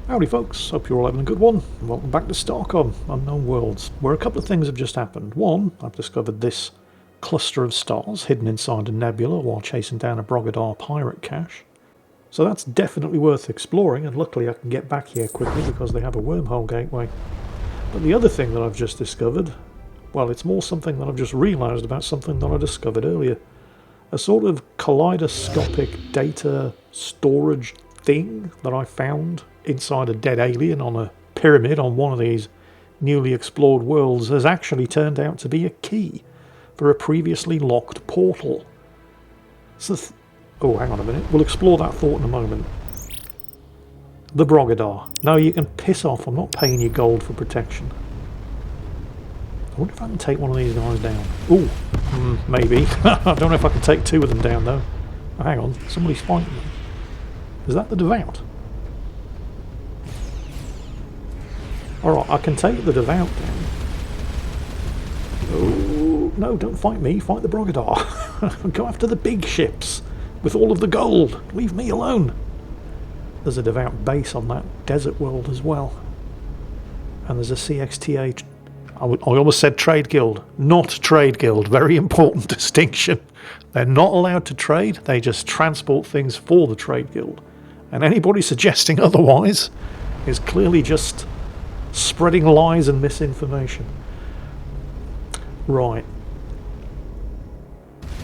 Howdy folks, hope you're all having a good one. Welcome back to STARCOM, Unknown Worlds, where a couple of things have just happened. One, I've discovered this cluster of stars hidden inside a nebula while chasing down a Brogadar pirate cache. So that's definitely worth exploring, and luckily I can get back here quickly because they have a wormhole gateway. But the other thing that I've just discovered, well, it's more something that I've just realised about something that I discovered earlier. A sort of kaleidoscopic data storage thing that I found inside a dead alien on a pyramid on one of these newly explored worlds has actually turned out to be a key for a previously locked portal. So oh, hang on a minute. We'll explore that thought in a moment. The Brogadar. No, you can piss off. I'm not paying you gold for protection. I wonder if I can take one of these guys down. Ooh, maybe. I don't know if I can take two of them down though. Oh, hang on, somebody's fighting them. Is that the Devout? Alright, I can take the Devout down. Oh, no, don't fight me, fight the Brogadar. Go after the big ships with all of the gold. Leave me alone. There's a Devout base on that desert world as well. And there's a CXTA... I almost said trade guild. Not trade guild. Very important distinction. They're not allowed to trade. They just transport things for the trade guild. And anybody suggesting otherwise is clearly just spreading lies and misinformation. Right.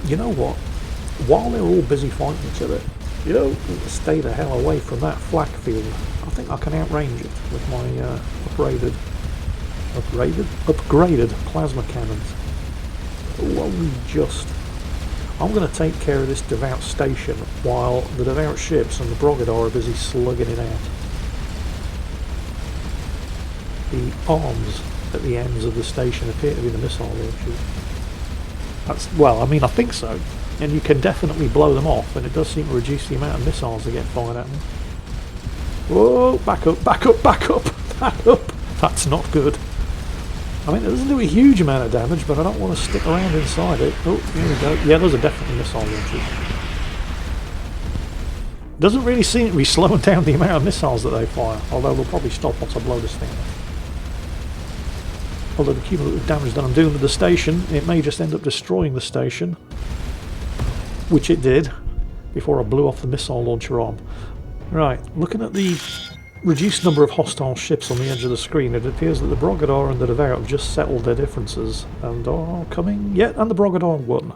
You know what? While they're all busy fighting each other, you know, stay the hell away from that flak field. I think I can outrange it with my upgraded plasma cannons. Oh, only just. I'm going to take care of this Devout station while the Devout ships and the Brogadar are busy slugging it out. The arms at the ends of the station appear to be the missile launchers. That's, well, I mean, I think so. And you can definitely blow them off, and it does seem to reduce the amount of missiles that get fired at them. Whoa, back up, back up, back up, back up. That's not good. I mean, it doesn't do a huge amount of damage, but I don't want to stick around inside it. Oh, here we go. Yeah, those are definitely missile launchers. Doesn't really seem to be slowing down the amount of missiles that they fire, although they'll probably stop once I blow this thing up. Although the cumulative damage that I'm doing to the station, it may just end up destroying the station, which it did, before I blew off the missile launcher arm. Right, looking at the reduced number of hostile ships on the edge of the screen, it appears that the Brogadar and the Devout have just settled their differences and are coming yet, and the Brogadar won.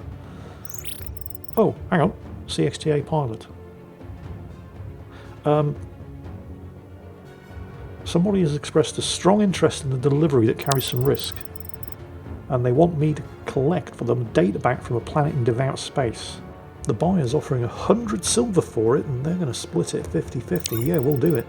Oh, hang on, CXTA pilot. Somebody has expressed a strong interest in the delivery that carries some risk, and they want me to collect for them data back from a planet in Devout space. The buyer's offering 100 silver for it, and they're going to split it 50-50. Yeah, we'll do it.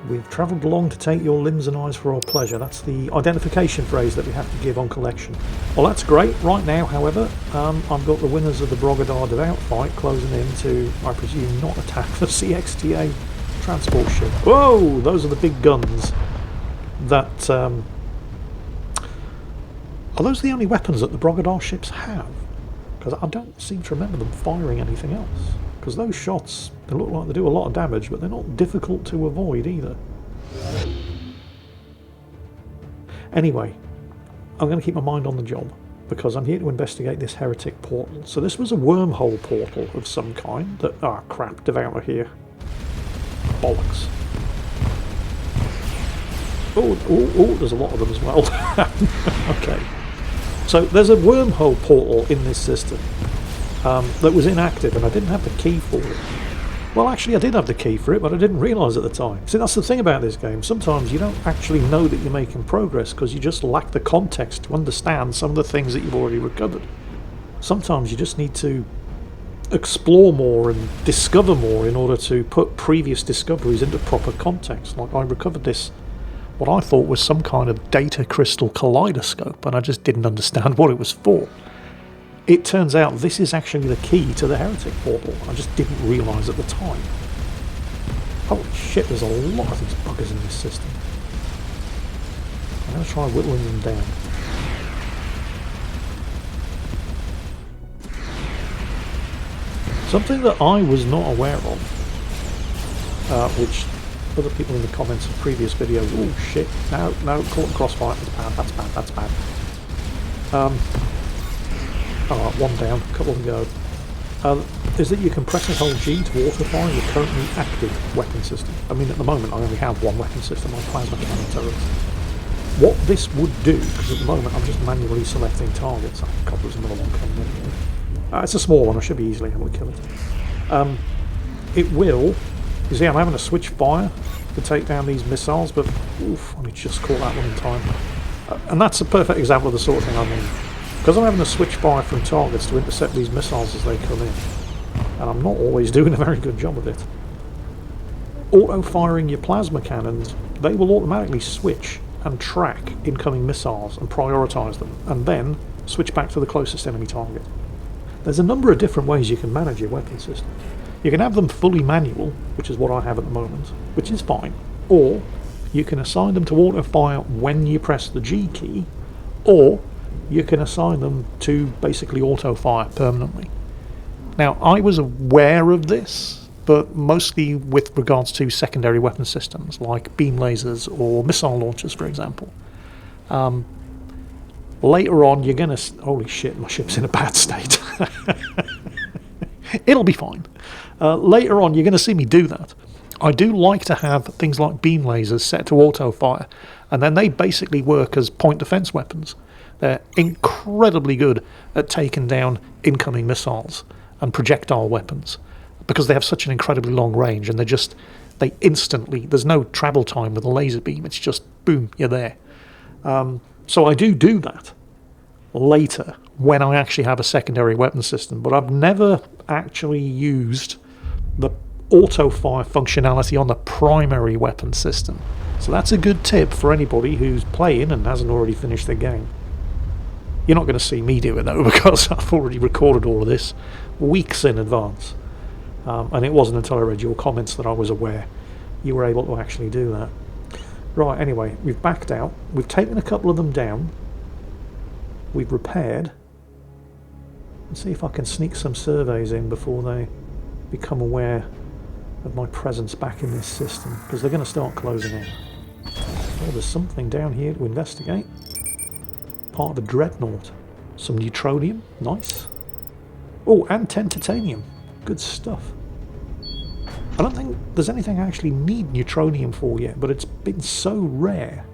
We've travelled along to take your limbs and eyes for our pleasure. That's the identification phrase that we have to give on collection. Well, that's great. Right now, however, I've got the winners of the Brogadar Devout fight closing in to, I presume, not attack the CXTA transport ship. Whoa! Those are the big guns. That are those the only weapons that the Brogadar ships have? Because I don't seem to remember them firing anything else. Because those shots, they look like they do a lot of damage, but they're not difficult to avoid either. Anyway, I'm going to keep my mind on the job, because I'm here to investigate this heretic portal. So this was a wormhole portal of some kind that... ah, crap, Devout are here. Bollocks. Oh, there's a lot of them as well. Okay. So there's a wormhole portal in this system that was inactive, and I didn't have the key for it. Well, actually I did have the key for it, but I didn't realise at the time. See, that's the thing about this game. Sometimes you don't actually know that you're making progress because you just lack the context to understand some of the things that you've already recovered. Sometimes you just need to explore more and discover more in order to put previous discoveries into proper context. Like, I recovered this, what I thought was some kind of data crystal kaleidoscope, and I just didn't understand what it was for. It turns out this is actually the key to the heretic portal. I just didn't realise at the time. Holy shit, there's a lot of these buggers in this system. I'm going to try whittling them down. Something that I was not aware of, which other people in the comments of previous videos, oh shit, no, caught in crossfire, that's bad. Alright, one down, a couple to go. Is that you can press and hold G to auto-fire your currently active weapon system. I mean, at the moment I only have one weapon system, my plasma cannon turret. What this would do, because at the moment I'm just manually selecting targets. Oh god, there's another one coming in. It's a small one, I should be easily able to kill it. It will, you see I'm having to switch fire to take down these missiles, but oof, I just caught that one in time. And that's a perfect example of the sort of thing I mean. Because I'm having to switch fire from targets to intercept these missiles as they come in, and I'm not always doing a very good job of it. Auto-firing your plasma cannons, they will automatically switch and track incoming missiles and prioritise them, and then switch back to the closest enemy target. There's a number of different ways you can manage your weapon system. You can have them fully manual, which is what I have at the moment, which is fine, or you can assign them to auto-fire when you press the G key, or you can assign them to basically auto-fire permanently. Now, I was aware of this, but mostly with regards to secondary weapon systems, like beam lasers or missile launchers, for example. Later on, you're going to... Holy shit, my ship's in a bad state. It'll be fine. Later on, you're going to see me do that. I do like to have things like beam lasers set to auto-fire, and then they basically work as point defense weapons. They're incredibly good at taking down incoming missiles and projectile weapons because they have such an incredibly long range, and they instantly, there's no travel time with a laser beam, it's just boom, you're there. So I do that later when I actually have a secondary weapon system, but I've never actually used the auto-fire functionality on the primary weapon system. So that's a good tip for anybody who's playing and hasn't already finished their game. You're not going to see me do it though, because I've already recorded all of this weeks in advance. And it wasn't until I read your comments that I was aware you were able to actually do that. Right, anyway, we've backed out. We've taken a couple of them down. We've repaired. Let's see if I can sneak some surveys in before they become aware of my presence back in this system, because they're going to start closing in. Oh, there's something down here to investigate. Part of the dreadnought. Some neutronium, nice. Oh, and 10 titanium, good stuff. I don't think there's anything I actually need neutronium for yet, but it's been so rare.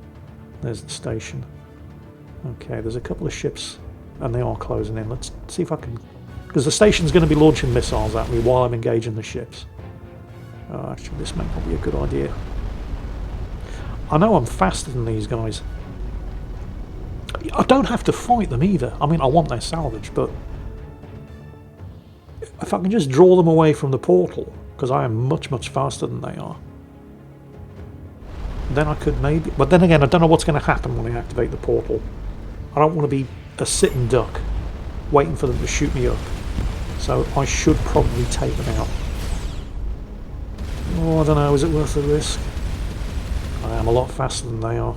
There's the station. Okay, there's a couple of ships, and they are closing in. Let's see if I can... Because the station's going to be launching missiles at me while I'm engaging the ships. Actually, this may not be a good idea. I know I'm faster than these guys. I don't have to fight them either. I mean, I want their salvage, but if I can just draw them away from the portal, because I am much faster than they are, then I could maybe... But then again, I don't know what's going to happen when I activate the portal. I don't want to be a sitting duck waiting for them to shoot me up, so I should probably take them out. Oh, I don't know, is it worth the risk? I am a lot faster than they are.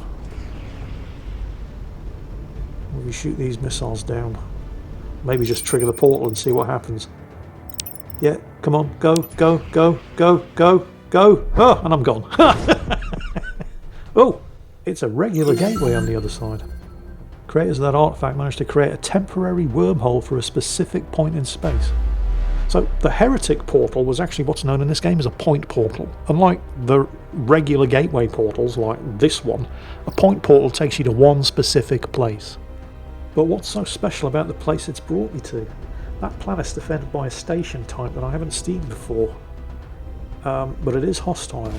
Will we shoot these missiles down? Maybe just trigger the portal and see what happens. Yeah, come on, go. Oh, and I'm gone. Oh, it's a regular gateway on the other side. Creators of that artifact managed to create a temporary wormhole for a specific point in space. So the heretic portal was actually what's known in this game as a point portal. Unlike the regular gateway portals like this one, a point portal takes you to one specific place. But what's so special about the place it's brought me to? That planet's defended by a station type that I haven't seen before. But it is hostile.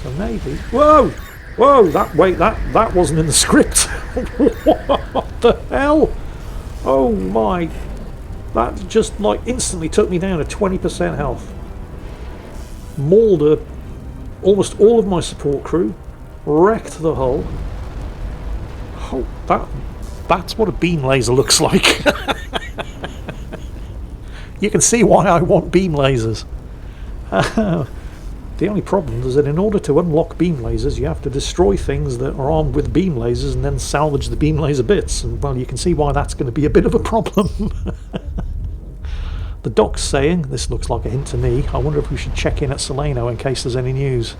So maybe... Whoa! Whoa! That wasn't in the script! What the hell? Oh my... That just like instantly took me down to 20% health. Mauled almost all of my support crew. Wrecked the hull. Oh, that's what a beam laser looks like. You can see why I want beam lasers. The only problem is that in order to unlock beam lasers, you have to destroy things that are armed with beam lasers and then salvage the beam laser bits. And well, you can see why that's going to be a bit of a problem. The doc's saying, this looks like a hint to me, I wonder if we should check in at Celaeno in case there's any news.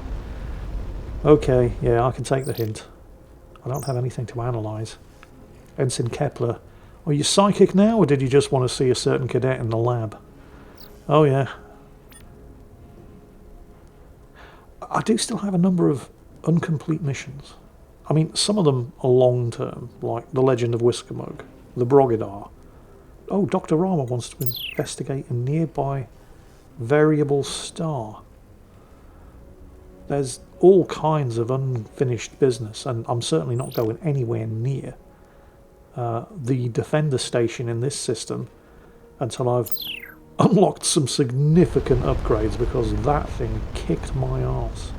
Okay, yeah, I can take the hint. I don't have anything to analyse. Ensign Kepler, are you psychic now, or did you just want to see a certain cadet in the lab? Oh yeah. I do still have a number of incomplete missions. I mean, some of them are long-term, like The Legend of Whiskermug, the Brogadar. Oh, Dr. Rama wants to investigate a nearby variable star. There's all kinds of unfinished business, and I'm certainly not going anywhere near the defender station in this system until I've unlocked some significant upgrades, because that thing kicked my arse.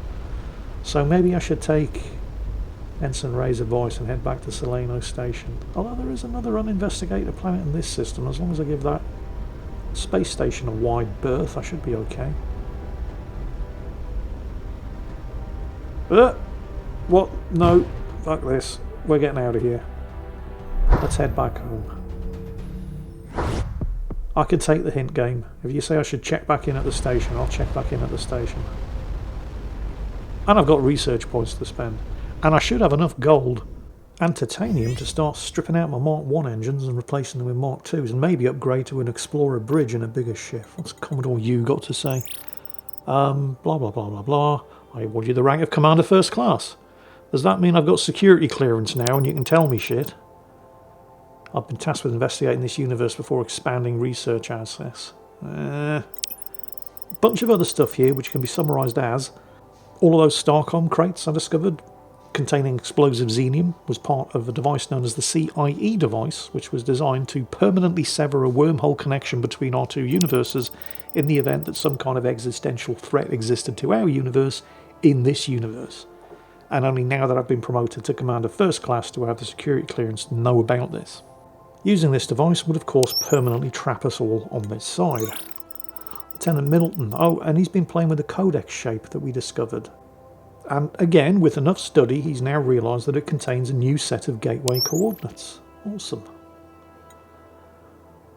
So maybe I should take Ensign Ray's advice and head back to Celaeno station. Although there is another uninvestigated planet in this system, as long as I give that space station a wide berth, I should be okay. What? No, fuck this. We're getting out of here. Let's head back home. I can take the hint, game. If you say I should check back in at the station, I'll check back in at the station. And I've got research points to spend. And I should have enough gold and titanium to start stripping out my Mark 1 engines and replacing them with Mark 2s, and maybe upgrade to an Explorer bridge and a bigger ship. What's Commodore U got to say? Blah, blah, blah, blah, blah. I award you the rank of Commander First Class. Does that mean I've got security clearance now and you can tell me shit? I've been tasked with investigating this universe before expanding research access. Bunch of other stuff here which can be summarised as: all of those STARCOM crates I discovered containing explosive xenium was part of a device known as the CIE device, which was designed to permanently sever a wormhole connection between our two universes in the event that some kind of existential threat existed to our universe in this universe. And only now that I've been promoted to Commander First Class do I have the security clearance to know about this. Using this device would of course permanently trap us all on this side. Lieutenant Middleton, oh, and he's been playing with the codex shape that we discovered. And again, with enough study, he's now realised that it contains a new set of gateway coordinates. Awesome.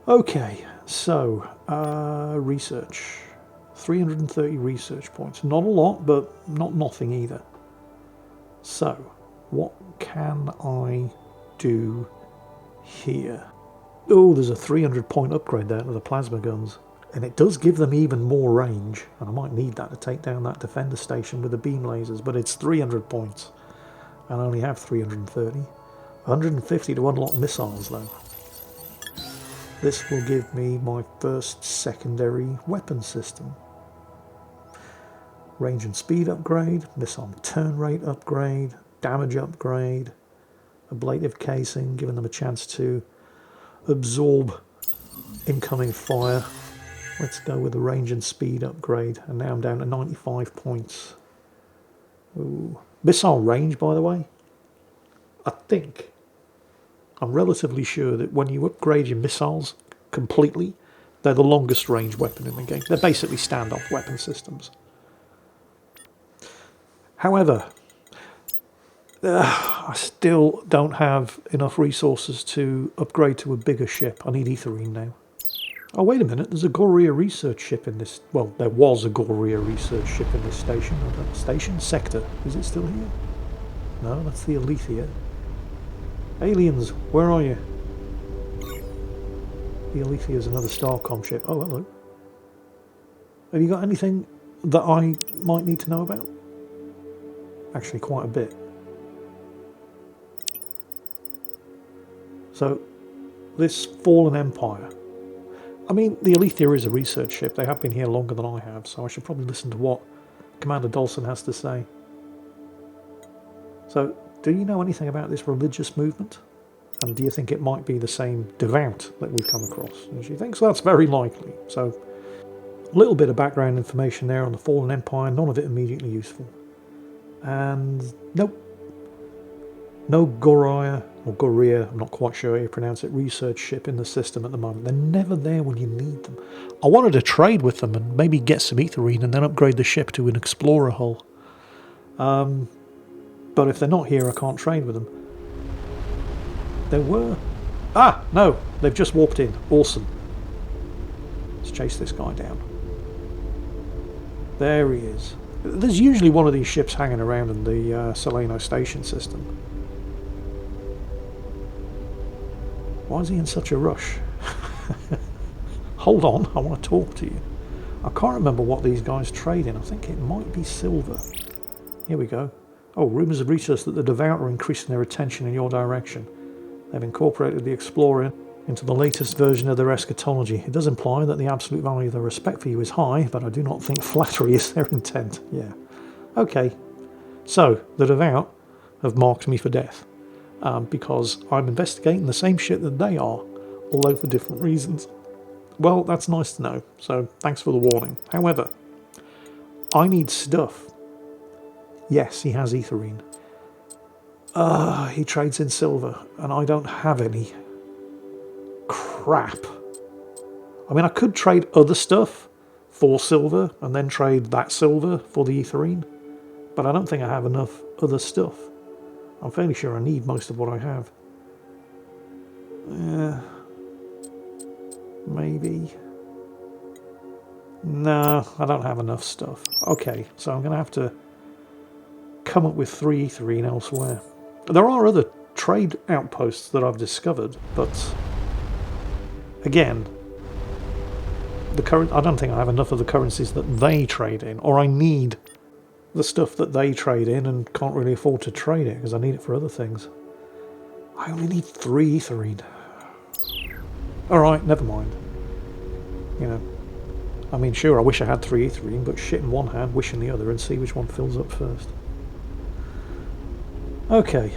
Okay, so, research. 330 research points. Not a lot, but not nothing either. So, what can I do here? Oh, there's a 300 point upgrade there to the plasma guns. And it does give them even more range, and I might need that to take down that defender station with the beam lasers, but it's 300 points, and I only have 330. 150 to unlock missiles though. This will give me my first secondary weapon system. Range and speed upgrade, missile turn rate upgrade, damage upgrade, ablative casing, giving them a chance to absorb incoming fire. Let's go with the range and speed upgrade, and now I'm down to 95 points. Ooh. Missile range, by the way, I'm relatively sure that when you upgrade your missiles completely, they're the longest range weapon in the game. They're basically standoff weapon systems. However, I still don't have enough resources to upgrade to a bigger ship. I need Etherine now. Oh, wait a minute, there's a Goria research ship in this... Well, there was a Goria research ship in this station. Station? Sector. Is it still here? No, that's the Alethea. Aliens, where are you? The Alethea is another STARCOM ship. Oh, hello. Have you got anything that I might need to know about? Actually, quite a bit. So, this Fallen Empire... I mean, the Alethea is a research ship. They have been here longer than I have, so I should probably listen to what Commander Dawson has to say. So, do you know anything about this religious movement? And do you think it might be the same Devout that we've come across? And she thinks that's very likely. So, a little bit of background information there on the Fallen Empire, none of it immediately useful. And, nope. No Goria, or Goria, I'm not quite sure how you pronounce it, research ship in the system at the moment. They're never there when you need them. I wanted to trade with them and maybe get some Etherine and then upgrade the ship to an Explorer hull. But if they're not here, I can't trade with them. There were... Ah, no, they've just warped in. Awesome. Let's chase this guy down. There he is. There's usually one of these ships hanging around in the Celaeno station system. Why is he in such a rush? Hold on, I want to talk to you. I can't remember what these guys trade in. I think it might be silver. Here we go. Oh, rumours have reached us that the Devout are increasing their attention in your direction. They've incorporated the Explorer into the latest version of their eschatology. It does imply that the absolute value of their respect for you is high, but I do not think flattery is their intent. Yeah. Okay. So, the Devout have marked me for death. Because I'm investigating the same shit that they are, although for different reasons. Well, that's nice to know, so thanks for the warning. However, I need stuff. Yes, he has etherine. He trades in silver, and I don't have any. Crap. I mean, I could trade other stuff for silver, and then trade that silver for the etherine, but I don't think I have enough other stuff. I'm fairly sure I need most of what I have. Maybe. No, I don't have enough stuff. Okay, so I'm going to have to come up with 3 etherine elsewhere. There are other trade outposts that I've discovered, but again, I don't think I have enough of the currencies that they trade in, or I need the stuff that they trade in and can't really afford to trade it because I need it for other things. I only need 3 etherine. Alright, never mind. You know, I mean, sure, I wish I had 3 etherine, but shit in one hand, wish in the other, and see which one fills up first. Okay.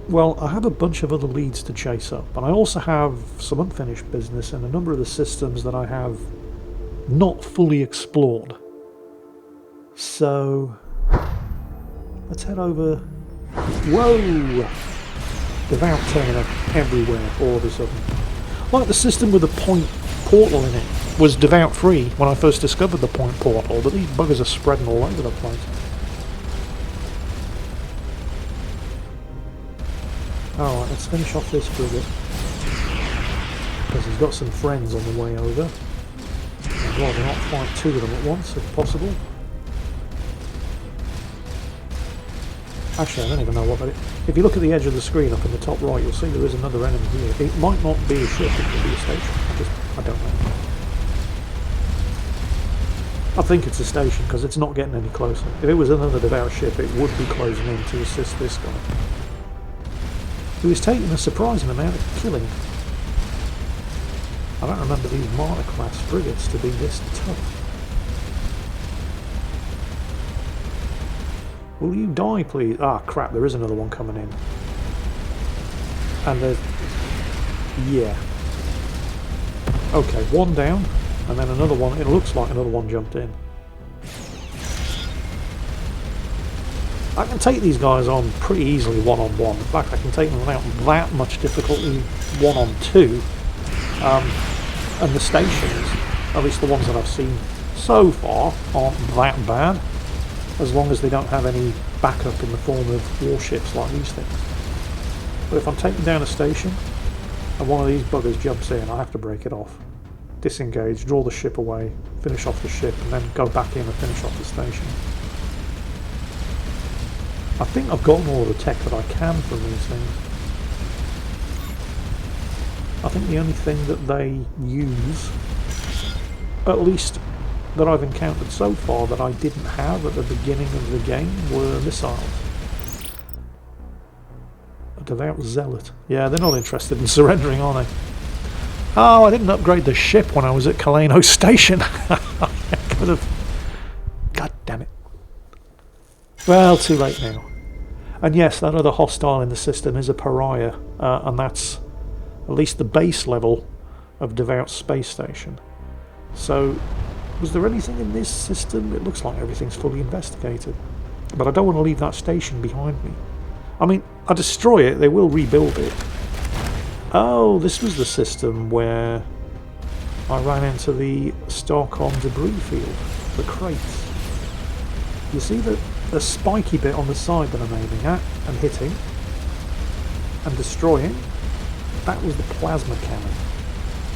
Well, I have a bunch of other leads to chase up, and I also have some unfinished business in a number of the systems that I have not fully explored. So, let's head over. Whoa! Devout turning up everywhere all of a sudden. Like the system with the point portal in it was Devout free when I first discovered the point portal, but these buggers are spreading all over the place. Alright, let's finish off this frigate. Because he's got some friends on the way over. I'd rather not fight 2 of them at once if possible. Actually, I don't even know what that is. If you look at the edge of the screen up in the top right, you'll see there is another enemy here. It might not be a ship, it could be a station. I don't know. I think it's a station because it's not getting any closer. If it was another Devout ship, it would be closing in to assist this guy. Who is taking a surprising amount of killing. I don't remember these Martyr class frigates to be this tough. Will you die, please? Ah, crap, there is another one coming in. And there's... yeah. Okay, one down, and then another one. It looks like another one jumped in. I can take these guys on pretty easily one-on-one. In fact, I can take them without that much difficulty one-on-two. And the stations, at least the ones that I've seen so far, aren't that bad. As long as they don't have any backup in the form of warships like these things. But if I'm taking down a station and one of these buggers jumps in, I have to break it off. Disengage, draw the ship away, finish off the ship, and then go back in and finish off the station. I think I've gotten all the tech that I can from these things. I think the only thing that they use, at least that I've encountered so far that I didn't have at the beginning of the game, were missiles. A Devout Zealot. Yeah, they're not interested in surrendering, are they? Oh, I didn't upgrade the ship when I was at Celaeno Station. I could have... God damn it. Well, too late now. And yes, that other hostile in the system is a pariah, and that's at least the base level of Devout Space Station. So... was there anything in this system? It looks like everything's fully investigated. But I don't want to leave that station behind me. I mean, I destroy it, they will rebuild it. Oh, this was the system where I ran into the STARCOM debris field, the crates. You see the spiky bit on the side that I'm aiming at and hitting and destroying? That was the plasma cannon.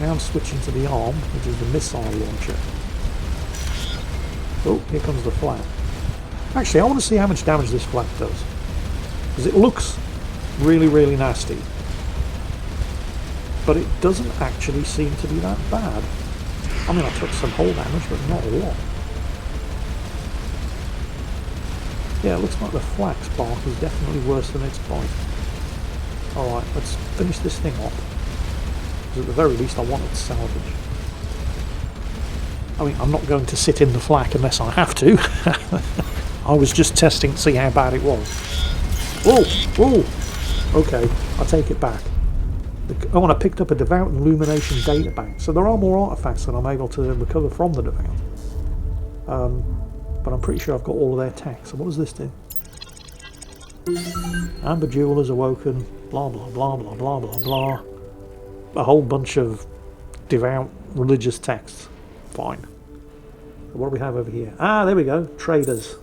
Now I'm switching to the arm, which is the missile launcher. Oh, here comes the flak. Actually, I want to see how much damage this flak does. Because it looks really, really nasty. But it doesn't actually seem to be that bad. I mean, I took some hull damage, but not a lot. Yeah, it looks like the flak's bark is definitely worse than its bite. Alright, let's finish this thing off. Because at the very least I want it salvage. I mean, I'm not going to sit in the flak unless I have to. I was just testing to see how bad it was. Oh! Oh! Okay, I'll take it back. Oh, and I picked up a Devout Illumination data bank. So there are more artifacts that I'm able to recover from the Devout. But I'm pretty sure I've got all of their tech. So what does this do? Amber Jewel has awoken. Blah, blah, blah, blah, blah, blah, blah. A whole bunch of devout religious texts. Fine. So what do we have over here? Ah, there we go. Traders.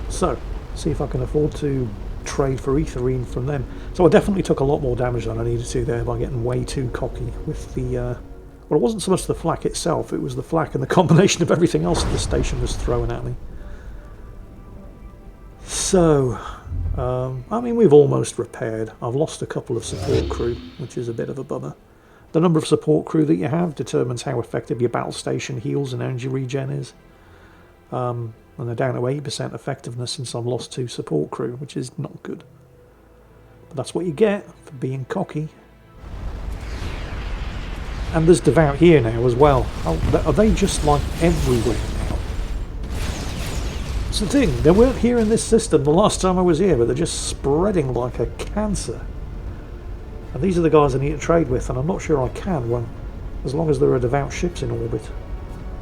So, see if I can afford to trade for etherine from them. So I definitely took a lot more damage than I needed to there by getting way too cocky with the... well, it wasn't so much the flak itself, it was the flak and the combination of everything else that the station was throwing at me. So, I mean, we've almost repaired. I've lost a couple of support crew, which is a bit of a bummer. The number of support crew that you have determines how effective your battle station heals and energy regen is. And they're down to 8% effectiveness since I've lost 2 support crew, which is not good. But that's what you get for being cocky. And there's Devout here now as well. Oh, are they just like everywhere now? It's the thing, they weren't here in this system the last time I was here, but they're just spreading like a cancer. And these are the guys I need to trade with, and I'm not sure I can when, as long as there are Devout ships in orbit.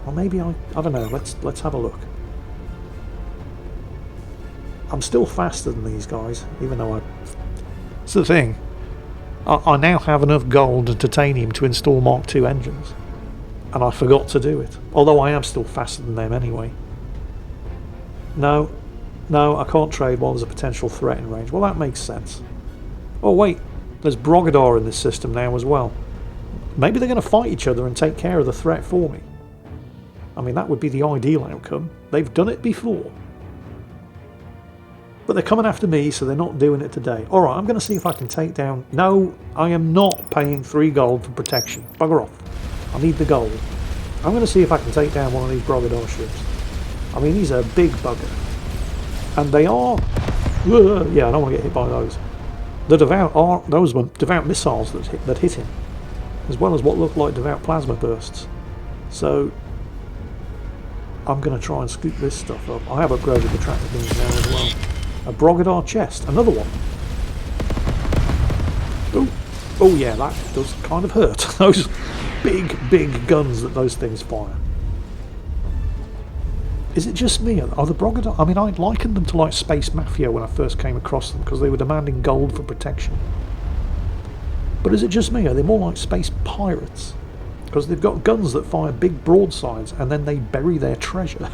Or maybe I don't know, let's have a look. I'm still faster than these guys, even though I... It's the thing. I now have enough gold and titanium to install Mark II engines. And I forgot to do it. Although I am still faster than them anyway. No, I can't trade while there's a potential threat in range. Well, that makes sense. Oh wait, there's Brogadar in this system now as well. Maybe they're going to fight each other and take care of the threat for me. I mean, that would be the ideal outcome. They've done it before. But they're coming after me, so they're not doing it today. Alright, I'm going to see if I can take down... No, I am not paying 3 gold for protection. Bugger off. I need the gold. I'm going to see if I can take down one of these Brogadar ships. I mean, he's a big bugger. And they are... yeah, I don't want to get hit by those. The Devout are... Those were Devout missiles that hit him. As well as what looked like Devout plasma bursts. So... I'm going to try and scoop this stuff up. I have upgraded the tractor beams now as well. A Brogadar chest, another one. Oh yeah, that does kind of hurt. Those big guns that those things fire. Is it just me? Are the Brogadar... I mean, I likened them to like Space Mafia when I first came across them because they were demanding gold for protection. But is it just me? Are they more like Space Pirates? Because they've got guns that fire big broadsides and then they bury their treasure.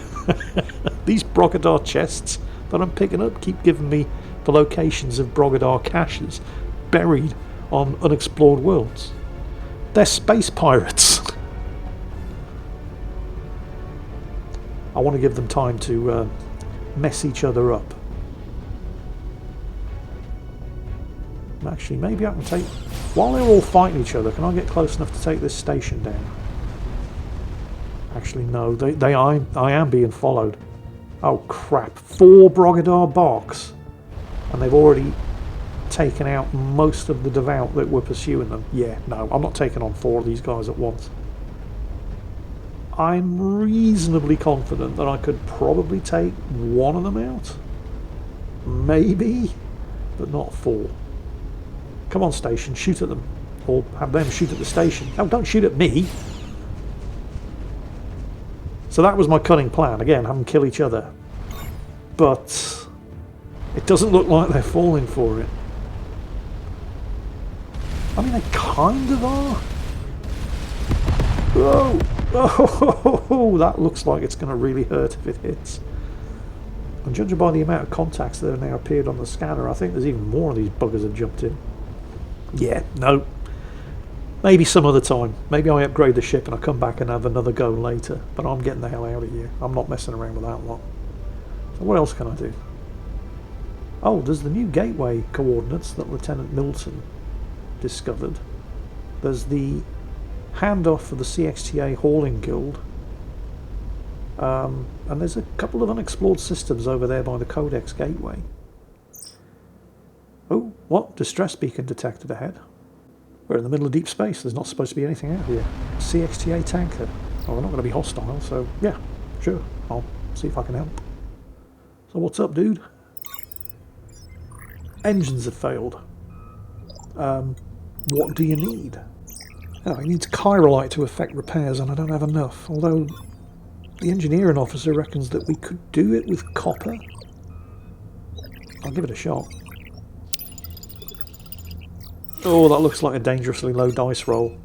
These Brogadar chests that I'm picking up keep giving me the locations of Brogadar caches buried on unexplored worlds. They're space pirates. I want to give them time to mess each other up. Actually, maybe I can take... While they're all fighting each other, can I get close enough to take this station down? Actually, no. I am being followed. Oh, crap. 4 Brogadar barks. And they've already taken out most of the Devout that were pursuing them. Yeah, no. I'm not taking on 4 of these guys at once. I'm reasonably confident that I could probably take 1 of them out. Maybe. But not 4. Come on, station, shoot at them. Or have them shoot at the station. Oh, don't shoot at me! So that was my cunning plan. Again, have them kill each other. But it doesn't look like they're falling for it. I mean, they kind of are. Whoa! Oh, that looks like it's going to really hurt if it hits. And judging by the amount of contacts that have now appeared on the scanner, I think there's even more of these buggers have jumped in. Yeah, no. Maybe some other time. Maybe I upgrade the ship and I come back and have another go later. But I'm getting the hell out of here. I'm not messing around with that lot. So what else can I do? Oh, there's the new gateway coordinates that Lieutenant Milton discovered. There's the handoff for the CXTA Hauling Guild. And there's a couple of unexplored systems over there by the Codex Gateway. Oh, what? Distress beacon detected ahead. We're in the middle of deep space. There's not supposed to be anything out here. CXTA tanker. Oh, we're not going to be hostile, so yeah, sure. I'll see if I can help. So what's up, dude? Engines have failed. What do you need? Oh, he needs chirolite to effect repairs, and I don't have enough. Although the engineering officer reckons that we could do it with copper. I'll give it a shot. Oh, that looks like a dangerously low dice roll.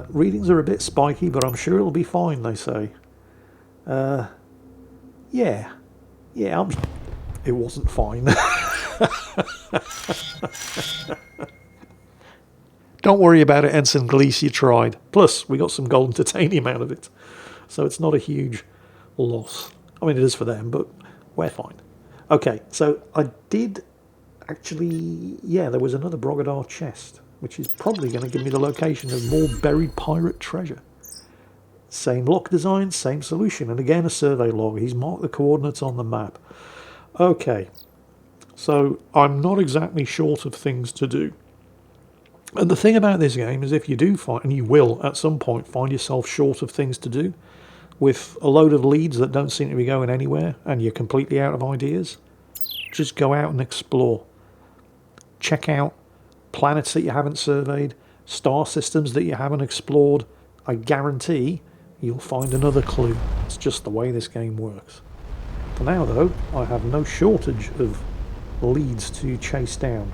Readings are a bit spiky, but I'm sure it'll be fine, they say. Yeah. It wasn't fine. Don't worry about it, Ensign Gleese, you tried. Plus, we got some golden titanium out of it. So it's not a huge loss. I mean, it is for them, but we're fine. Okay, so I did actually... Yeah, there was another Brogadar chest, which is probably going to give me the location of more buried pirate treasure. Same lock design, same solution, and again a survey log. He's marked the coordinates on the map. Okay, so I'm not exactly short of things to do. And the thing about this game is if you do find, and you will at some point find yourself short of things to do, with a load of leads that don't seem to be going anywhere, and you're completely out of ideas, just go out and explore. Check out planets that you haven't surveyed, star systems that you haven't explored. I guarantee you'll find another clue. It's just the way this game works. For now, though, I have no shortage of leads to chase down.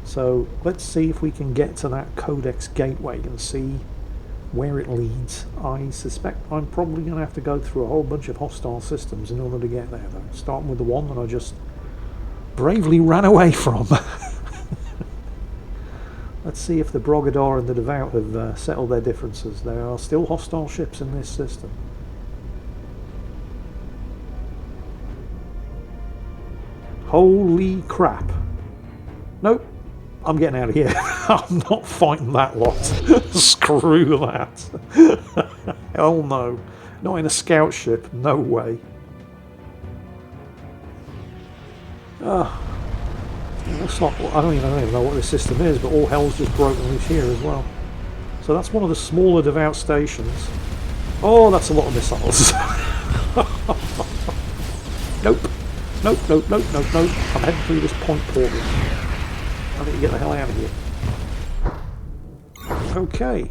So let's see if we can get to that Codex Gateway and see where it leads. I suspect I'm probably going to have to go through a whole bunch of hostile systems in order to get there, though. Starting with the one that I just bravely ran away from. Let's see if the Brogadar and the Devout have settled their differences. There are still hostile ships in this system. Holy crap. Nope. I'm getting out of here. I'm not fighting that lot. Screw that. Hell no. Not in a scout ship. No way. It's not, I don't even know what this system is, but all hell's just broken loose here as well. So that's one of the smaller Devout stations. Oh, that's a lot of missiles. Nope. Nope. I'm heading through this point portal. I need to get the hell out of here. Okay.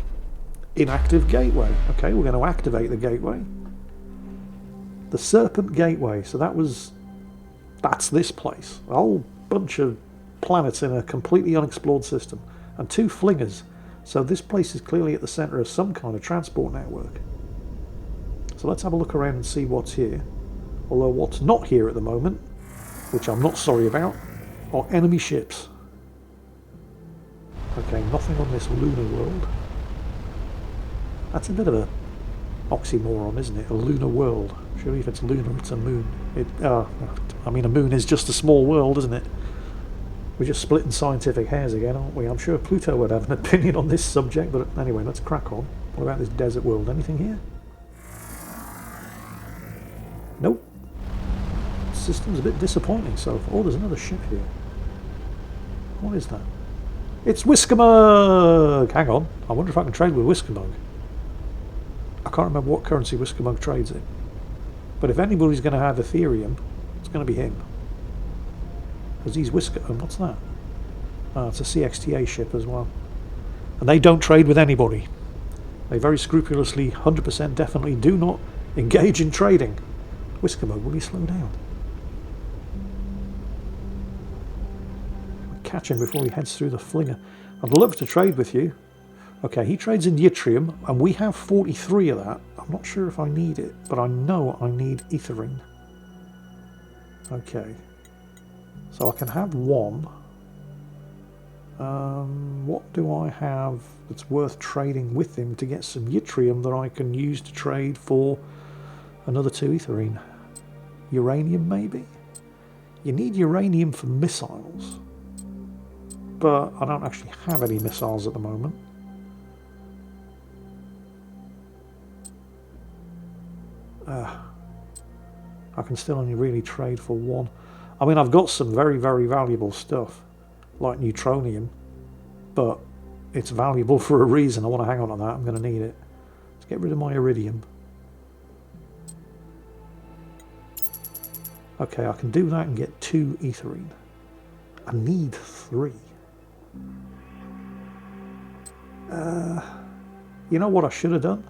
Inactive gateway. Okay, we're going to activate the gateway. The Serpent Gateway. So that's this place. A whole bunch of planets in a completely unexplored system. And 2 flingers. So this place is clearly at the centre of some kind of transport network. So let's have a look around and see what's here. Although what's not here at the moment, which I'm not sorry about, are enemy ships. Okay, nothing on this lunar world. That's a bit of a oxymoron, isn't it? A lunar world. Surely if it's lunar, it's a moon. I mean, a moon is just a small world, isn't it? We're just splitting scientific hairs again, aren't we? I'm sure Pluto would have an opinion on this subject, but anyway, let's crack on. What about this desert world? Anything here? Nope. System's a bit disappointing so far. Oh, there's another ship here. What is that? It's Whiskermug! Hang on. I wonder if I can trade with Whiskermug. I can't remember what currency Whiskermug trades in. But if anybody's going to have Ethereum, it's going to be him. Because he's Whisker... Oh, what's that? Oh, it's a CXTA ship as well. And they don't trade with anybody. They very scrupulously, 100% definitely do not engage in trading. Whiskermug, will you slow down? Catch him before he heads through the flinger. I'd love to trade with you. Okay, he trades in yttrium, and we have 43 of that. I'm not sure if I need it, but I know I need ethering. Okay. So I can have one. What do I have that's worth trading with him to get some yttrium that I can use to trade for another 2 etherine? Uranium, maybe? You need uranium for missiles, but I don't actually have any missiles at the moment. I can still only really trade for 1. I mean, I've got some very, very valuable stuff, like neutronium, but it's valuable for a reason. I want to hang on to that. I'm going to need it. Let's get rid of my iridium. Okay, I can do that and get 2 etherine. I need 3. You know what I should have done?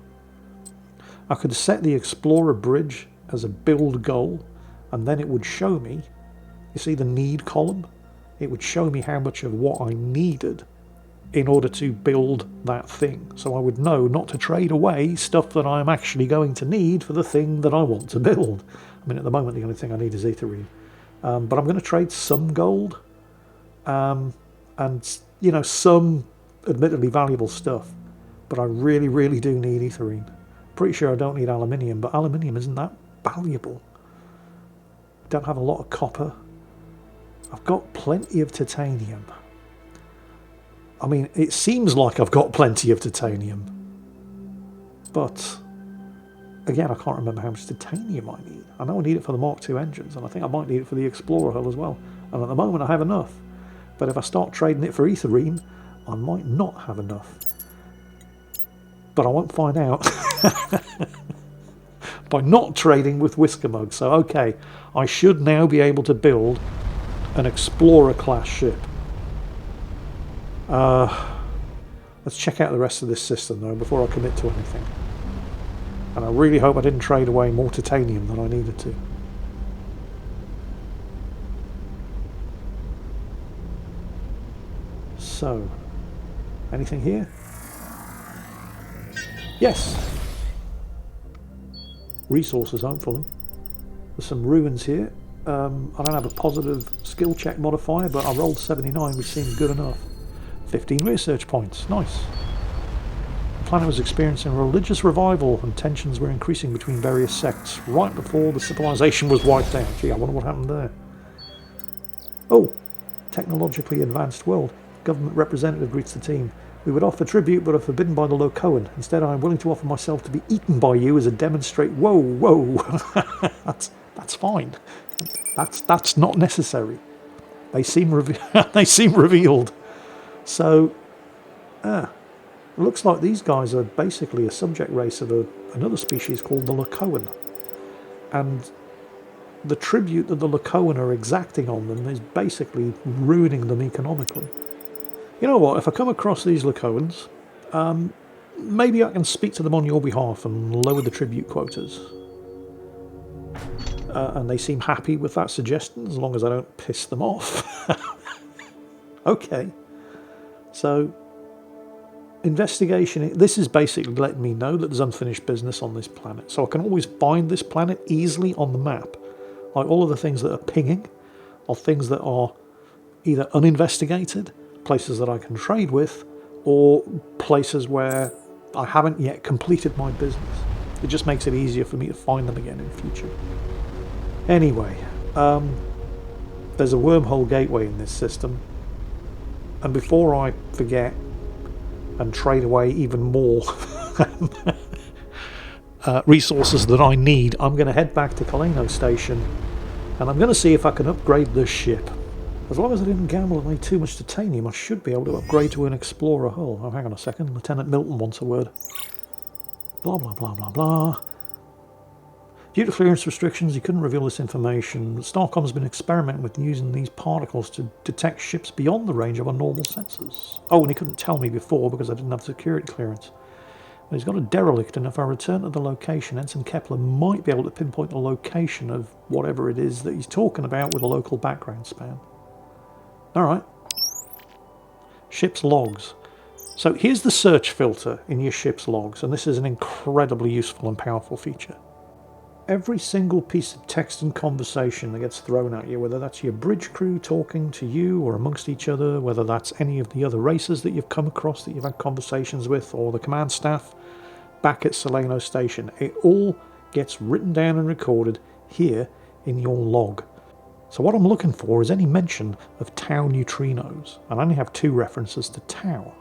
I could set the Explorer bridge as a build goal, and then it would show me, you see the need column? It would show me how much of what I needed in order to build that thing. So I would know not to trade away stuff that I'm actually going to need for the thing that I want to build. I mean, at the moment, the only thing I need is etherine. But I'm going to trade some gold and, you know, some admittedly valuable stuff. But I really, really do need etherine. Pretty sure I don't need aluminium, but aluminium isn't that valuable. Don't have a lot of copper. I've got plenty of titanium. I mean, it seems like I've got plenty of titanium. But, again, I can't remember how much titanium I need. I know I need it for the Mark II engines, and I think I might need it for the Explorer hull as well. And at the moment I have enough. But if I start trading it for etherine, I might not have enough. But I won't find out by not trading with Whisker Mug. So, okay, I should now be able to build an Explorer class ship. Let's check out the rest of this system though before I commit to anything. And I really hope I didn't trade away more titanium than I needed to. So, anything here? Yes! Resources, hopefully. There's some ruins here. I don't have a positive skill check modifier, but I rolled 79, which seemed good enough. 15 research points. Nice. The planet was experiencing a religious revival and tensions were increasing between various sects right before the civilization was wiped out. Gee, I wonder what happened there. Oh, technologically advanced world. Government representative greets the team. We would offer tribute, but are forbidden by the Locoan. Instead, I am willing to offer myself to be eaten by you as a demonstrate. Whoa, whoa. That's fine. That's not necessary. They seem revealed. So, it looks like these guys are basically a subject race of another species called the Locoan. And the tribute that the Locoan are exacting on them is basically ruining them economically. You know what, if I come across these Locoans, maybe I can speak to them on your behalf and lower the tribute quotas. And they seem happy with that suggestion, as long as I don't piss them off. Okay. So, investigation, this is basically letting me know that there's unfinished business on this planet. So I can always find this planet easily on the map. Like all of the things that are pinging are things that are either uninvestigated, places that I can trade with, or places where I haven't yet completed my business. It just makes it easier for me to find them again in future. Anyway, there's a wormhole gateway in this system. And before I forget and trade away even more resources that I need, I'm going to head back to Celaeno Station and I'm going to see if I can upgrade this ship. As long as I didn't gamble away too much titanium, I should be able to upgrade to an Explorer hull. Oh, hang on a second. Lieutenant Milton wants a word. Blah, blah, blah, blah, blah. Due to clearance restrictions, he couldn't reveal this information. STARCOM has been experimenting with using these particles to detect ships beyond the range of our normal sensors. Oh, and he couldn't tell me before because I didn't have security clearance. But he's got a derelict, and if I return to the location, Ensign Kepler might be able to pinpoint the location of whatever it is that he's talking about with a local background span. Alright. Ship's logs. So here's the search filter in your ship's logs, and this is an incredibly useful and powerful feature. every single piece of text and conversation that gets thrown at you, whether that's your bridge crew talking to you or amongst each other, whether that's any of the other races that you've come across that you've had conversations with, or the command staff back at Celaeno Station, it all gets written down and recorded here in your log. So what I'm looking for is any mention of tau neutrinos. I only have 2 references to tau.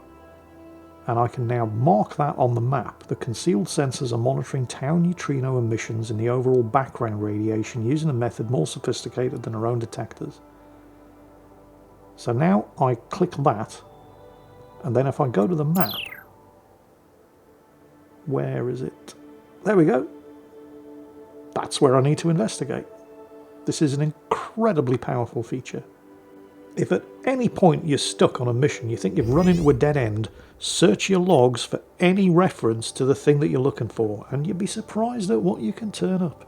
And I can now mark that on the map. The concealed sensors are monitoring tau neutrino emissions in the overall background radiation using a method more sophisticated than our own detectors. So now I click that, and then if I go to the map, where is it? There we go. That's where I need to investigate. This is an incredibly powerful feature. If at any point you're stuck on a mission, you think you've run into a dead end, search your logs for any reference to the thing that you're looking for, and you'd be surprised at what you can turn up.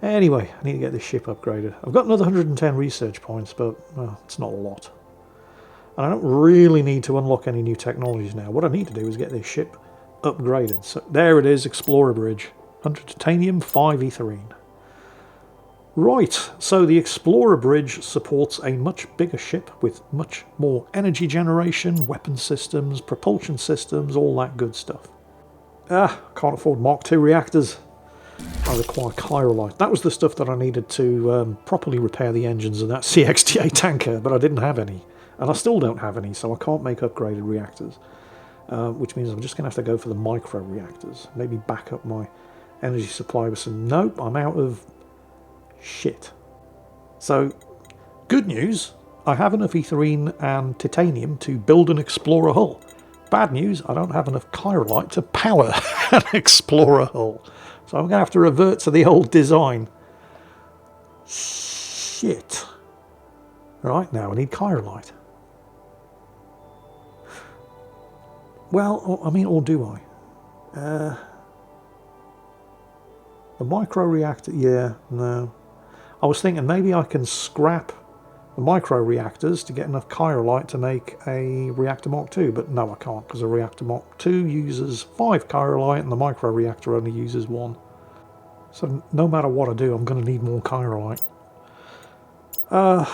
Anyway, I need to get this ship upgraded. I've got another 110 research points, but well, it's not a lot. And I don't really need to unlock any new technologies now. What I need to do is get this ship upgraded. So there it is, Explorer Bridge. 100 titanium, 5 etherine. Right, so the Explorer Bridge supports a much bigger ship with much more energy generation, weapon systems, propulsion systems, all that good stuff. Can't afford Mark II reactors. I require chirolite. That was the stuff that I needed to properly repair the engines of that CXTA tanker, but I didn't have any. And I still don't have any, so I can't make upgraded reactors. Which means I'm just going to have to go for the micro reactors. Maybe back up my energy supply with some... Nope, I'm out of... shit. So, good news, I have enough etherine and titanium to build an Explorer hull. Bad news, I don't have enough chirolite to power an Explorer hull. So I'm going to have to revert to the old design. Shit. Right, now I need chirolite. Well, I mean, or do I? The micro reactor, yeah, no. I was thinking maybe I can scrap the micro reactors to get enough chirolite to make a reactor Mark II, but no, I can't, because a reactor Mark II uses 5 chirolite and the micro reactor only uses 1. So no matter what I do, I'm going to need more chirolite. I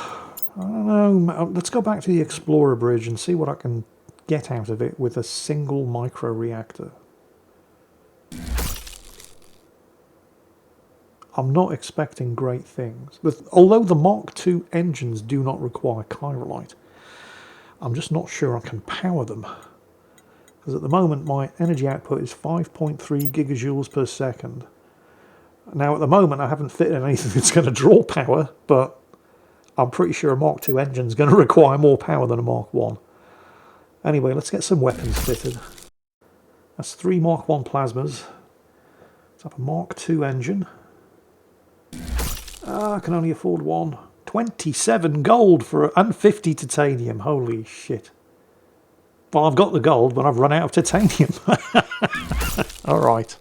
don't know. Let's go back to the Explorer Bridge and see what I can get out of it with a single micro reactor. I'm not expecting great things. Although the Mark II engines do not require chirolite, I'm just not sure I can power them. Because at the moment my energy output is 5.3 gigajoules per second. Now at the moment I haven't fitted anything that's going to draw power, but I'm pretty sure a Mark II engine is going to require more power than a Mark I. Anyway, let's get some weapons fitted. That's 3 Mark I plasmas. Let's have a Mark II engine. I can only afford 1. 27 gold and 50 titanium. Holy shit. Well, I've got the gold, but I've run out of titanium. Alright.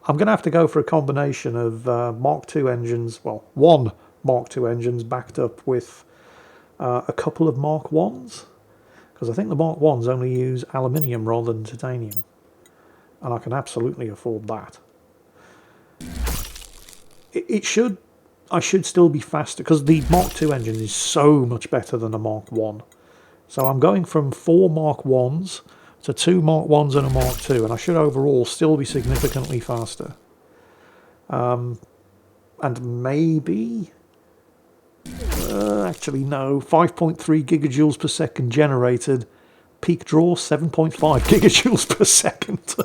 I'm going to have to go for a combination of Mark II engines. Well, 1 Mark II engines backed up with a couple of Mark Is. Because I think the Mark Is only use aluminium rather than titanium. And I can absolutely afford that. I should still be faster, because the Mark II engine is so much better than the Mark I. So I'm going from 4 Mark Is to 2 Mark Is and a Mark II, and I should overall still be significantly faster. And maybe... actually no, 5.3 gigajoules per second generated, peak draw 7.5 gigajoules per second.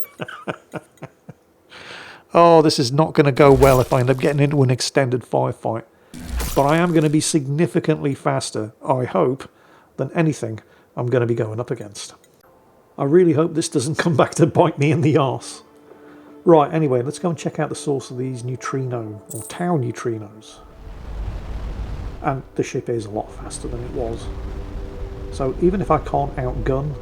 Oh, this is not going to go well if I end up getting into an extended firefight. But I am going to be significantly faster, I hope, than anything I'm going to be going up against. I really hope this doesn't come back to bite me in the arse. Right, anyway, let's go and check out the source of these neutrino, or tau neutrinos. And the ship is a lot faster than it was. So even if I can't outgun,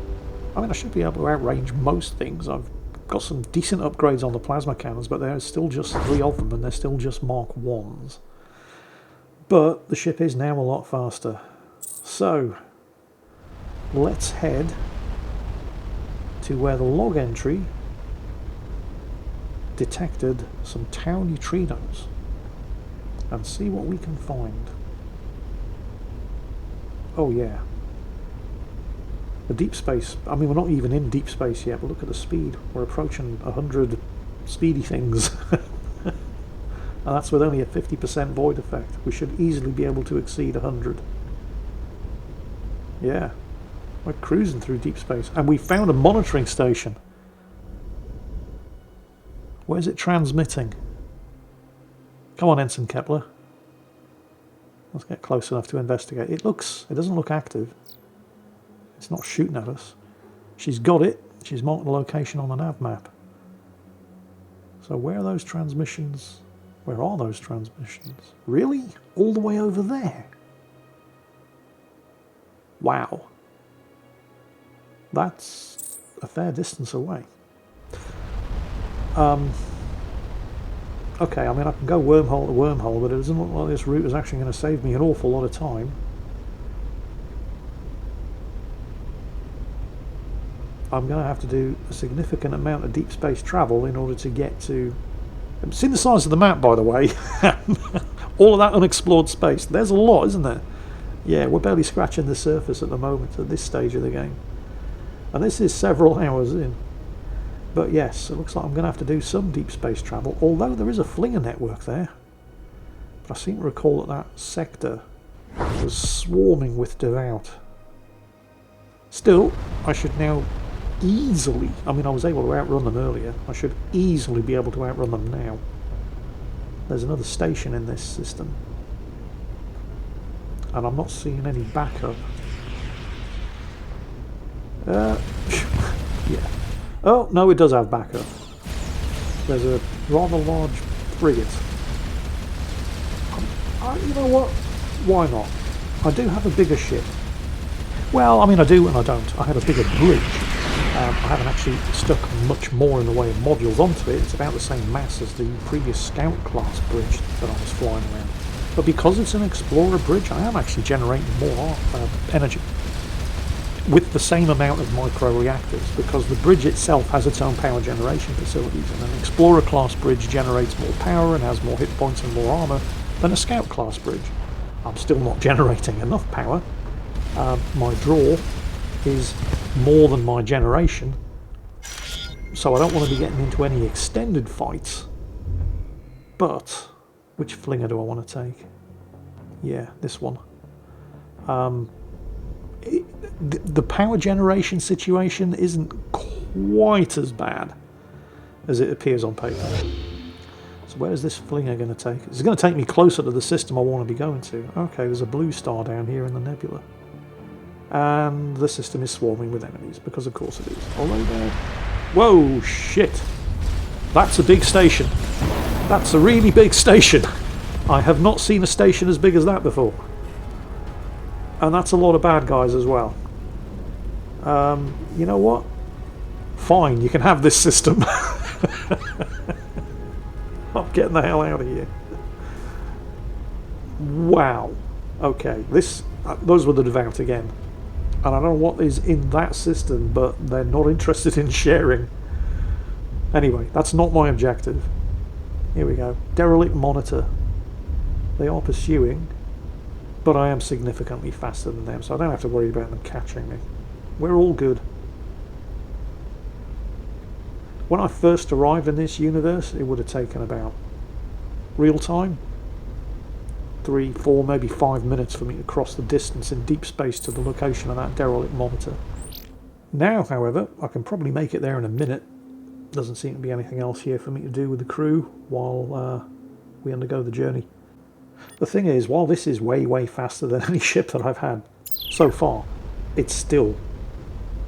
I mean, I should be able to outrange most things. I've got some decent upgrades on the plasma cannons, but there's still just 3 of them, and they're still just Mark Is. But the ship is now a lot faster. So, let's head to where the log entry detected some tau neutrinos. and see what we can find. Oh yeah. The deep space, I mean we're not even in deep space yet, but look at the speed. We're approaching 100 speedy things. And that's with only a 50% void effect. We should easily be able to exceed 100. Yeah. We're cruising through deep space. And we found a monitoring station. Where's it transmitting? Come on, Ensign Kepler. Let's get close enough to investigate. It doesn't look active. It's not shooting at us. She's got it. She's marked the location on the nav map. So where are those transmissions? Where are those transmissions? Really? All the way over there? Wow. That's a fair distance away. Okay, I mean I can go wormhole to wormhole, but it doesn't look like this route is actually going to save me an awful lot of time. I'm going to have to do a significant amount of deep space travel in order to get to... See the size of the map, by the way. All of that unexplored space. There's a lot, isn't there? Yeah, we're barely scratching the surface at the moment, at this stage of the game. And this is several hours in. But yes, it looks like I'm going to have to do some deep space travel, although there is a flinger network there. But I seem to recall that that sector was swarming with Devout. Still, I should now easily, I mean I was able to outrun them earlier, I should easily be able to outrun them now. There's another station in this system. And I'm not seeing any backup. Yeah. Oh, no, it does have backup. There's a rather large frigate. You know what? Why not? I do have a bigger ship. Well, I mean, I do and I don't. I have a bigger bridge. I haven't actually stuck much more in the way of modules onto it. It's about the same mass as the previous Scout class bridge that I was flying around. But because it's an Explorer bridge, I am actually generating more energy with the same amount of micro-reactors, because the bridge itself has its own power generation facilities, and an Explorer class bridge generates more power and has more hit points and more armour than a Scout class bridge. I'm still not generating enough power. My draw is more than my generation, so I don't want to be getting into any extended fights. But which flinger do I want to take? Yeah, this one. The power generation situation isn't quite as bad as it appears on paper. So where is this flinger going to take? It's going to take me closer to the system I want to be going to. Okay, there's a blue star down here in the nebula. And the system is swarming with enemies, because of course it is. Although they're... Whoa, shit! That's a big station. That's a really big station. I have not seen a station as big as that before. And that's a lot of bad guys as well. You know what? Fine, you can have this system. I'm getting the hell out of here. Wow. Okay, those were the Devout again. And I don't know what is in that system, but they're not interested in sharing. Anyway, that's not my objective. Here we go. Derelict monitor. They are pursuing, but I am significantly faster than them, so I don't have to worry about them catching me. We're all good. When I first arrived in this universe, it would have taken about real time 3, 4, maybe 5 minutes for me to cross the distance in deep space to the location of that derelict monitor. Now, however, I can probably make it there in a minute. Doesn't seem to be anything else here for me to do with the crew while we undergo the journey. The thing is, while this is way, way faster than any ship that I've had so far, it's still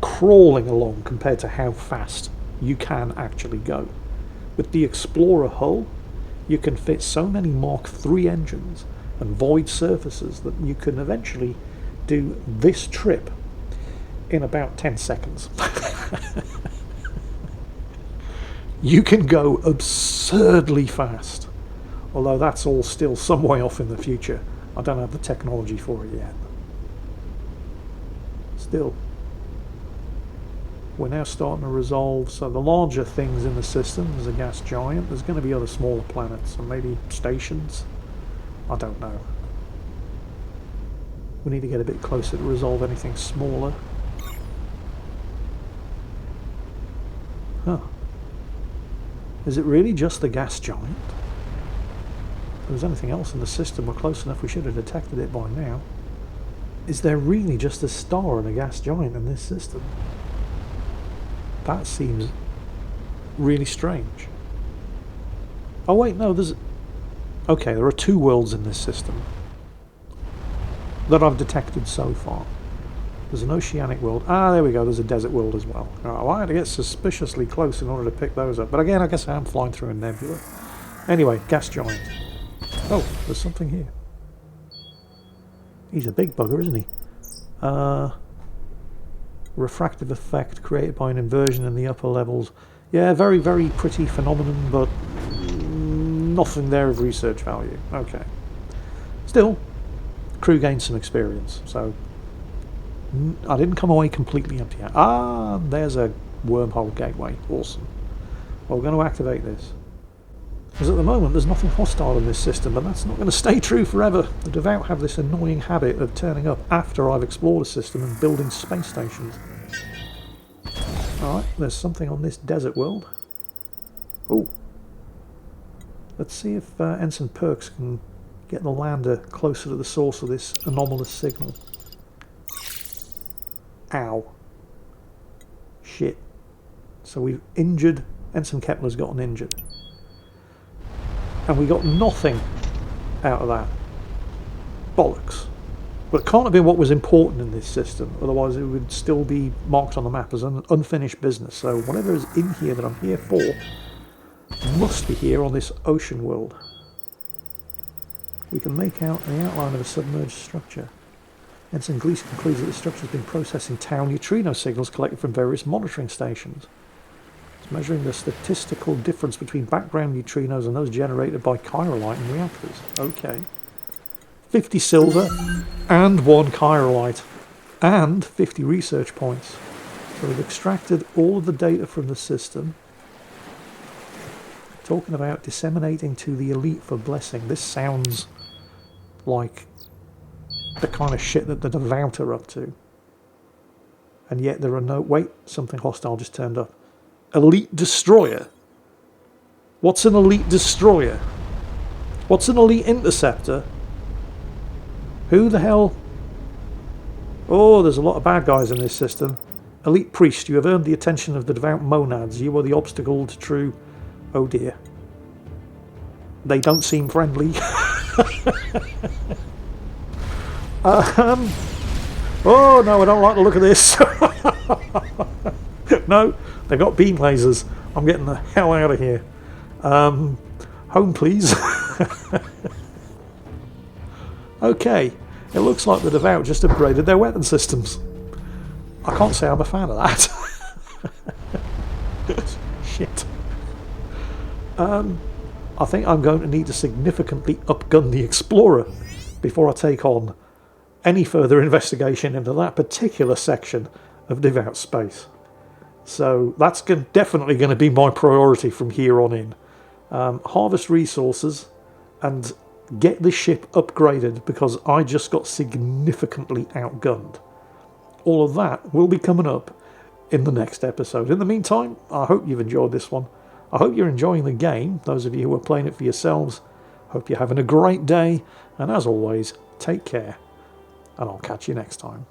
crawling along compared to how fast you can actually go. With the Explorer hull, you can fit so many Mark III engines and void surfaces that you can eventually do this trip in about 10 seconds. You can go absurdly fast. Although that's all still some way off in the future. I don't have the technology for it yet. Still, we're now starting to resolve. So the larger things in the system, there's a gas giant, there's going to be other smaller planets, and maybe stations. I don't know. We need to get a bit closer to resolve anything smaller. Huh. Is it really just the gas giant? If there was anything else in the system, we're close enough, we should have detected it by now. Is there really just a star and a gas giant in this system? That seems really strange. Oh wait, no, there's... Okay, there are 2 worlds in this system that I've detected so far. There's an oceanic world. Ah, there we go, there's a desert world as well. Well, I had to get suspiciously close in order to pick those up. But again, I guess I am flying through a nebula. Anyway, gas giant. Oh, there's something here. He's a big bugger, isn't he? Refractive effect created by an inversion in the upper levels. Yeah, very, very pretty phenomenon, but nothing there of research value. Okay. Still, crew gained some experience, so I didn't come away completely empty. Ah, there's a wormhole gateway. Awesome. Well, we're going to activate this. Because at the moment there's nothing hostile in this system, but that's not going to stay true forever. The Devout have this annoying habit of turning up after I've explored a system and building space stations. Alright, there's something on this desert world. Oh. Let's see if Ensign Perks can get the lander closer to the source of this anomalous signal. Ow. Shit. So we've injured... Ensign Kepler's gotten injured. And we got nothing out of that. Bollocks. But it can't have been what was important in this system, otherwise it would still be marked on the map as an unfinished business. So whatever is in here that I'm here for must be here on this ocean world. We can make out the outline of a submerged structure. Ensign Gleason concludes that the structure has been processing tau neutrino signals collected from various monitoring stations. It's measuring the statistical difference between background neutrinos and those generated by chirolite in reactors. Okay. 50 silver and 1 chirolite and 50 research points. So we've extracted all of the data from the system. Talking about disseminating to the elite for blessing. This sounds like the kind of shit that the Devout are up to. And yet there are no... Wait, something hostile just turned up. Elite destroyer? What's an elite destroyer? What's an elite interceptor? Who the hell? Oh, there's a lot of bad guys in this system. Elite priest, you have earned the attention of the Devout monads. You are the obstacle to true... Oh dear. They don't seem friendly. Oh no, I don't like the look of this. No, they've got beam lasers. I'm getting the hell out of here. Home please. Okay, it looks like the Devout just upgraded their weapon systems. I can't say I'm a fan of that. Shit. I think I'm going to need to significantly upgun the Explorer before I take on any further investigation into that particular section of Devout space. So that's definitely going to be my priority from here on in. Harvest resources and get this ship upgraded because I just got significantly outgunned. All of that will be coming up in the next episode. In the meantime, I hope you've enjoyed this one. I hope you're enjoying the game, those of you who are playing it for yourselves. Hope you're having a great day, and as always, take care, and I'll catch you next time.